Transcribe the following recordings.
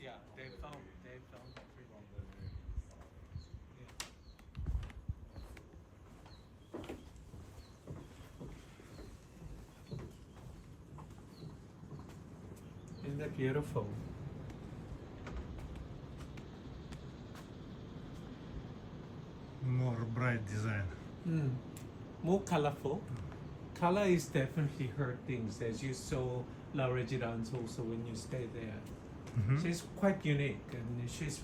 Yeah, they found everything. Yeah. Isn't that beautiful? More bright design. More colorful. Color is definitely her things, as you saw La Residence also when you stay there. She's quite unique, and she's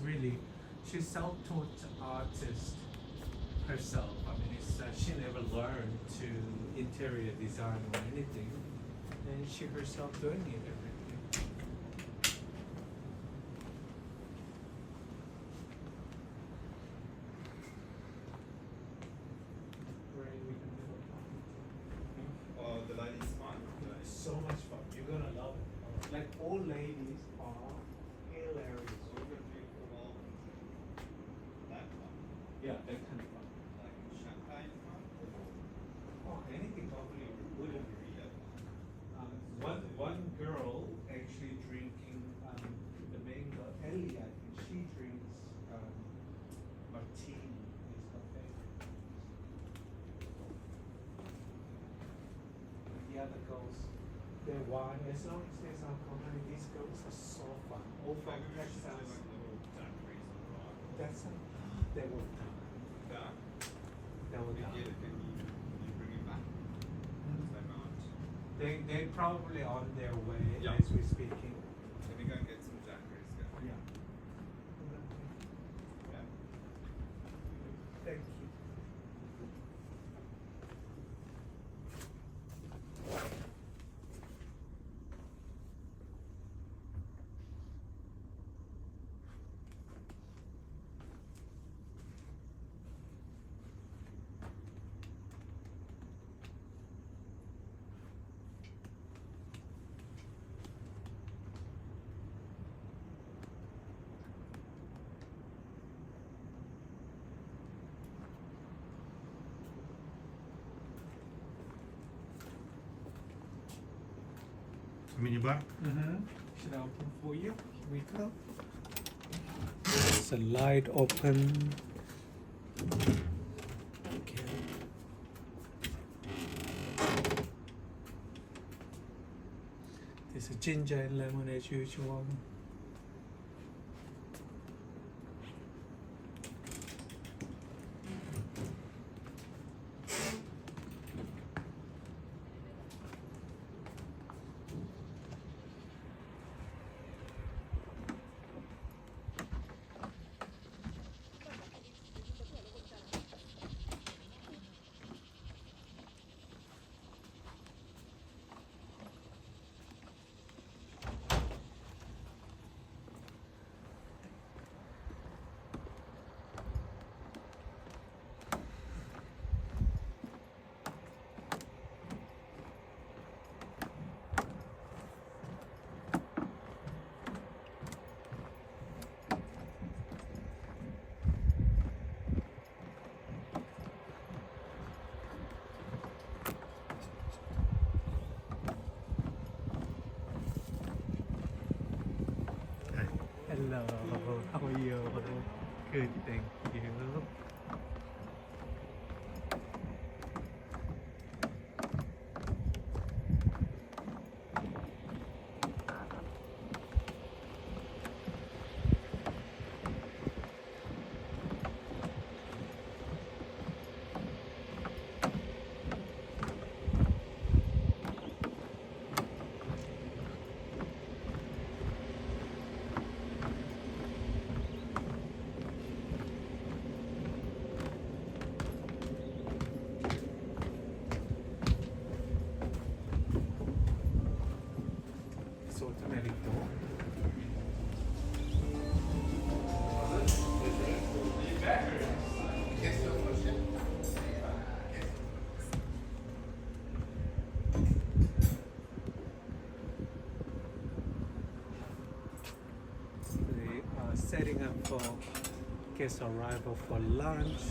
self-taught artist herself. I mean, she never learned to interior design or anything, and she herself doing it everything. The ladies' fun. So much fun. You're gonna love it. Like all ladies are hilarious. Yeah, that kind of fun. Like champagne fun. Oh, anything probably wouldn't. One girl actually drinking the main girl, Ellie, I think she drinks martini is her favorite. The other girls, their wine, as long as there's alcohol, these girls are so fun. All from Texas. That's they were done. Yeah. They were done. Can you bring it back? They probably on their way Yeah. as we're speaking. Let me go and get some daiquiris going. Yeah. Yeah. Thank you. Minibar. Should I open for you? Here we go. It's a light open. Okay. There's a ginger and lemon as usual. Hello, how are you? Good, thank you. They are setting up for guest arrival for lunch.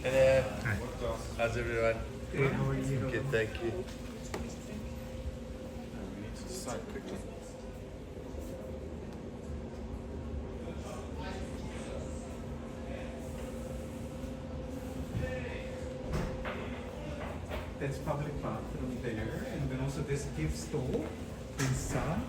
Hello. How's everyone? Hey, how are you? Good, thank you. We need to start quickly. There's public bathroom there, and then also this gift store inside.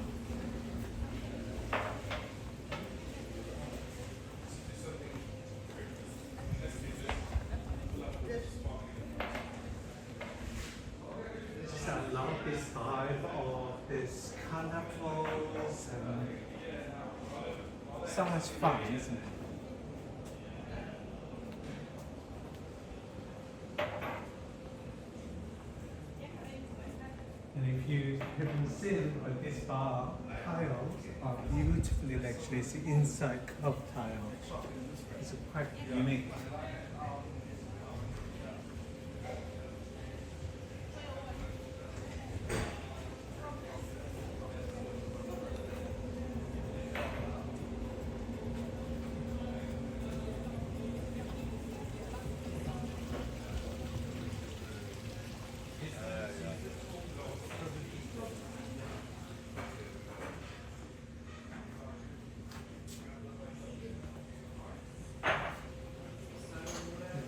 Just I love this vibe of this colorfuls and so much fun, isn't it? And if you haven't seen this bar, tiles are beautifully actually it's inside curved tile. It's quite unique.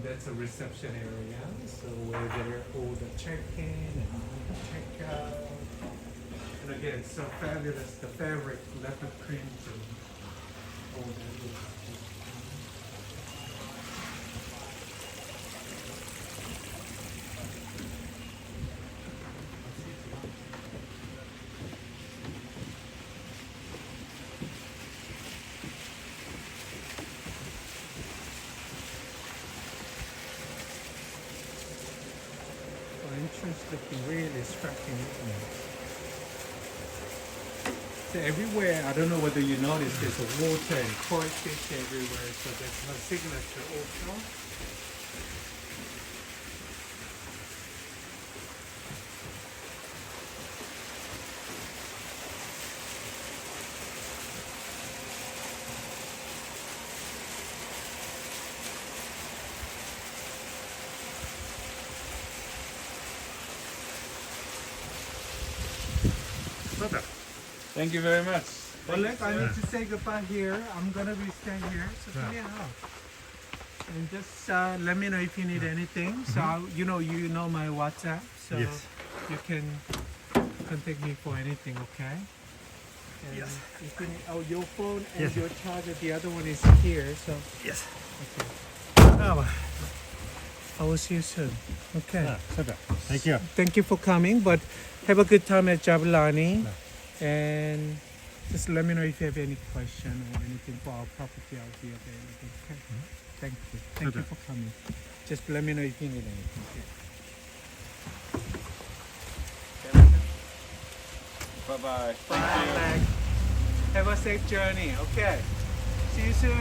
That's a reception area, so where there all the check-in and check-out. And again, so fabulous, the fabric, leopard print and all that. Entrance looking really striking, isn't it? So everywhere, I don't know whether you noticed, there's a water and koi fish everywhere, so that's her signature also. Thank you very much. Oleg, I need to say goodbye here. I'm gonna be staying here, so come here out. And just let me know if you need anything. So you know my WhatsApp, so Yes. you can contact me for anything, okay? And Yes. if you need, your phone and Yes. your charger, the other one is here. So Yes. okay. Oh, I will see you soon. Okay. super. Thank you. Thank you for coming, but have a good time at Jabalani. And just let me know if you have any question or anything for our property. I'll be available. Okay. Thank you. Thank you Okay. for coming. Just let me know if you need anything. Okay. Bye-bye. Bye. Have a safe journey. Okay. See you soon.